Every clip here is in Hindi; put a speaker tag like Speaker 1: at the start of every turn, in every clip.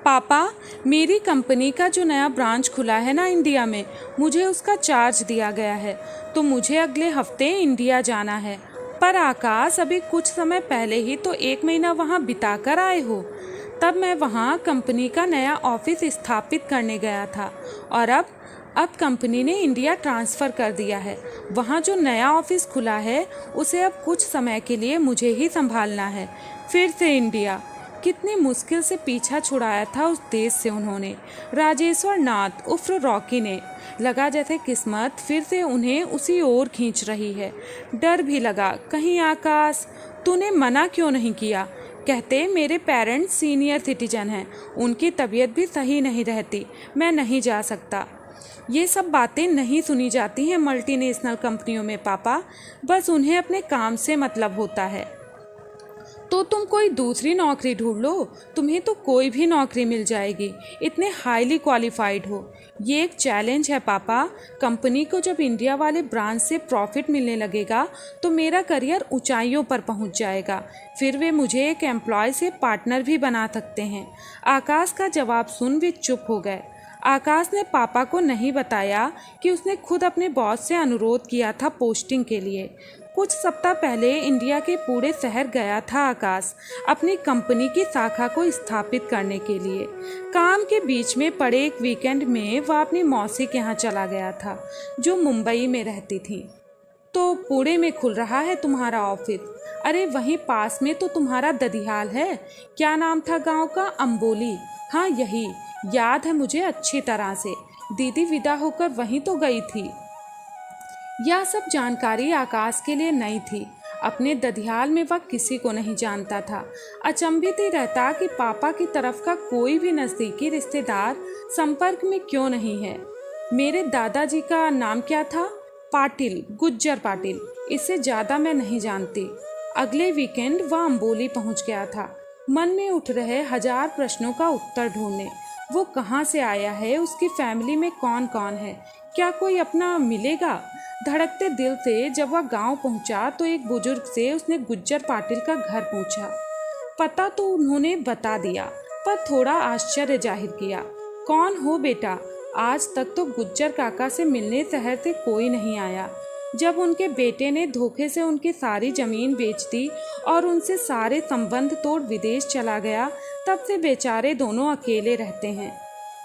Speaker 1: पापा, मेरी कंपनी का जो नया ब्रांच खुला है ना इंडिया में, मुझे उसका चार्ज दिया गया है, तो मुझे अगले हफ्ते इंडिया जाना है। पर आकाश, अभी कुछ समय पहले ही तो 1 महीना वहाँ बिता कर आए हो। तब मैं वहाँ कंपनी का नया ऑफिस स्थापित करने गया था और अब कंपनी ने इंडिया ट्रांसफ़र कर दिया है। वहाँ जो नया ऑफिस खुला है उसे अब कुछ समय के लिए मुझे ही संभालना है। फिर से इंडिया, कितनी मुश्किल से पीछा छुड़ाया था उस देश से उन्होंने। राजेश्वर नाथ उर्फ रॉकी ने। लगा जैसे किस्मत फिर से उन्हें उसी ओर खींच रही है। डर भी लगा, कहीं आकाश तूने मना क्यों नहीं किया। कहते मेरे पेरेंट्स सीनियर सिटीजन हैं, उनकी तबीयत भी सही नहीं रहती, मैं नहीं जा सकता। ये सब बातें नहीं सुनी जाती हैं मल्टीनेशनल कंपनियों में पापा, बस उन्हें अपने काम से मतलब होता है। तो तुम कोई दूसरी नौकरी ढूंढ लो, तुम्हें तो कोई भी नौकरी मिल जाएगी, इतने हाईली क्वालिफाइड हो। ये एक चैलेंज है पापा। कंपनी को जब इंडिया वाले ब्रांच से प्रॉफिट मिलने लगेगा तो मेरा करियर ऊंचाइयों पर पहुंच जाएगा। फिर वे मुझे एक एम्प्लॉय से पार्टनर भी बना सकते हैं। आकाश का जवाब सुन वे चुप हो गए। आकाश ने पापा को नहीं बताया कि उसने खुद अपने बॉस से अनुरोध किया था पोस्टिंग के लिए। कुछ सप्ताह पहले इंडिया के पूरे शहर गया था आकाश, अपनी कंपनी की शाखा को स्थापित करने के लिए। काम के बीच में पड़े एक वीकेंड में वह अपनी मौसी के यहाँ चला गया था, जो मुंबई में रहती थी। तो पुणे में खुल रहा है तुम्हारा ऑफिस? अरे वहीं पास में तो तुम्हारा ददियाल है। क्या नाम था गांव का? अम्बोली। हाँ यही, याद है मुझे अच्छी तरह से। दीदी विदा होकर वहीं तो गई थी। यह सब जानकारी आकाश के लिए नई थी। अपने ददियाल में वह किसी को नहीं जानता था। अचंभित ही रहता कि पापा की तरफ का कोई भी नज़दीकी रिश्तेदार संपर्क में क्यों नहीं है। मेरे दादाजी का नाम क्या था? पाटिल, गुज्जर पाटिल। इससे ज़्यादा मैं नहीं जानती। अगले वीकेंड वह अम्बोली पहुंच गया था, मन में उठ रहे 1000 प्रश्नों का उत्तर ढूंढने। वो कहाँ से आया है, उसकी फैमिली में कौन कौन है, क्या कोई अपना मिलेगा। धड़कते दिल से जब वह गांव पहुंचा तो एक बुजुर्ग से उसने गुज्जर पाटिल का घर पूछा। पता तो उन्होंने बता दिया, पर थोड़ा आश्चर्य जाहिर किया। कौन हो बेटा? आज तक तो गुज्जर काका से मिलने शहर से कोई नहीं आया। जब उनके बेटे ने धोखे से उनकी सारी जमीन बेच दी और उनसे सारे संबंध तोड़ विदेश चला गया, तब से बेचारे दोनों अकेले रहते हैं।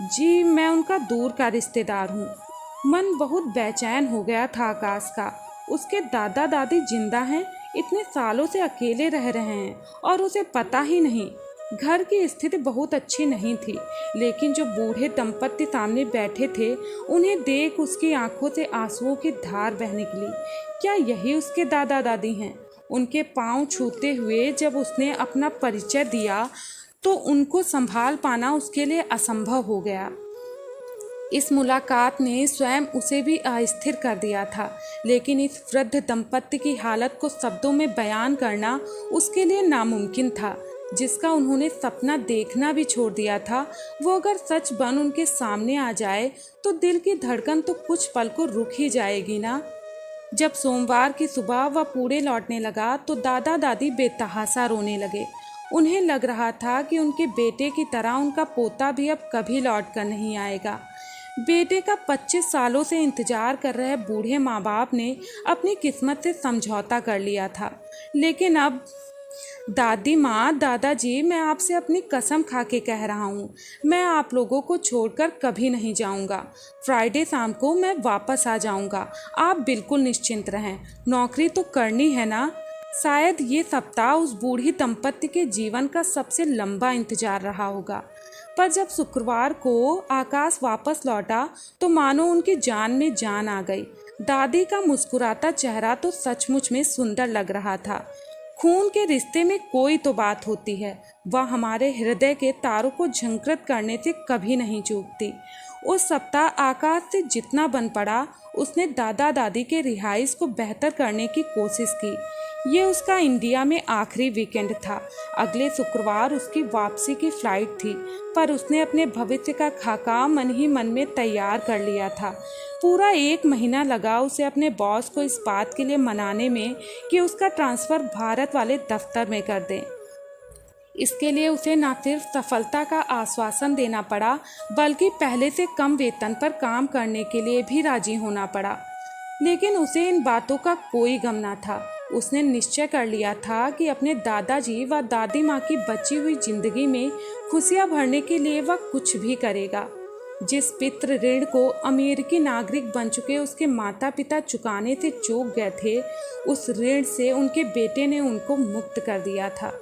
Speaker 1: जी, मैं उनका दूर का रिश्तेदार हूँ। मन बहुत बेचैन हो गया था आकाश का। उसके दादा दादी जिंदा हैं, इतने सालों से अकेले रह रहे हैं और उसे पता ही नहीं। घर की स्थिति बहुत अच्छी नहीं थी, लेकिन जो बूढ़े दंपत्ति सामने बैठे थे, उन्हें देख उसकी आंखों से आंसुओं की धार बह निकली। क्या यही उसके दादा दादी हैं? उनके पांव छूते हुए जब उसने अपना परिचय दिया तो उनको संभाल पाना उसके लिए असंभव हो गया। इस मुलाकात ने स्वयं उसे भी अस्थिर कर दिया था, लेकिन इस वृद्ध दंपत्ति की हालत को शब्दों में बयान करना उसके लिए नामुमकिन था। जिसका उन्होंने सपना देखना भी छोड़ दिया था, वो अगर सच बन उनके सामने आ जाए तो दिल की धड़कन तो कुछ पल को रुक ही जाएगी ना। जब सोमवार की सुबह वह पुणे लौटने लगा तो दादा दादी बेतहासा रोने लगे। उन्हें लग रहा था कि उनके बेटे की तरह उनका पोता भी अब कभी लौट कर नहीं आएगा। बेटे का 25 सालों से इंतजार कर रहे बूढ़े माँ बाप ने अपनी किस्मत से समझौता कर लिया था। लेकिन अब दादी माँ, दादाजी, मैं आपसे अपनी कसम खा के कह रहा हूँ, मैं आप लोगों को छोड़कर कभी नहीं जाऊँगा। फ्राइडे शाम को मैं वापस आ जाऊँगा, आप बिल्कुल निश्चिंत रहें। नौकरी तो करनी है ना। शायद ये सप्ताह उस बूढ़ी दंपत्ति के जीवन का सबसे लंबा इंतजार रहा होगा। पर जब शुक्रवार को आकाश वापस लौटा तो मानो उनकी जान में जान आ गई। दादी का मुस्कुराता चेहरा तो सचमुच में सुंदर लग रहा था। खून के रिश्ते में कोई तो बात होती है, वह हमारे हृदय के तारों को झंकृत करने से कभी नहीं चूकती। उस सप्ताह आकाश से जितना बन पड़ा, उसने दादा दादी के रिहाइश को बेहतर करने की कोशिश की। ये उसका इंडिया में आखिरी वीकेंड था। अगले शुक्रवार उसकी वापसी की फ्लाइट थी, पर उसने अपने भविष्य का खाका मन ही मन में तैयार कर लिया था। पूरा 1 महीना लगा उसे अपने बॉस को इस बात के लिए मनाने में कि उसका ट्रांसफ़र भारत वाले दफ्तर में कर दें। इसके लिए उसे न सिर्फ सफलता का आश्वासन देना पड़ा, बल्कि पहले से कम वेतन पर काम करने के लिए भी राजी होना पड़ा। लेकिन उसे इन बातों का कोई गम न था। उसने निश्चय कर लिया था कि अपने दादाजी व दादी माँ की बची हुई जिंदगी में खुशियाँ भरने के लिए वह कुछ भी करेगा। जिस पितृ ऋण को अमेरिकी नागरिक बन चुके उसके माता पिता चुकाने से चूक गए थे, उस ऋण से उनके बेटे ने उनको मुक्त कर दिया था।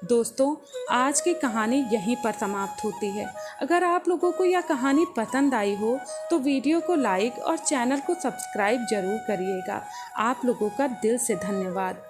Speaker 1: दोस्तों, आज की कहानी यहीं पर समाप्त होती है। अगर आप लोगों को यह कहानी पसंद आई हो तो वीडियो को लाइक और चैनल को सब्सक्राइब जरूर करिएगा। आप लोगों का दिल से धन्यवाद।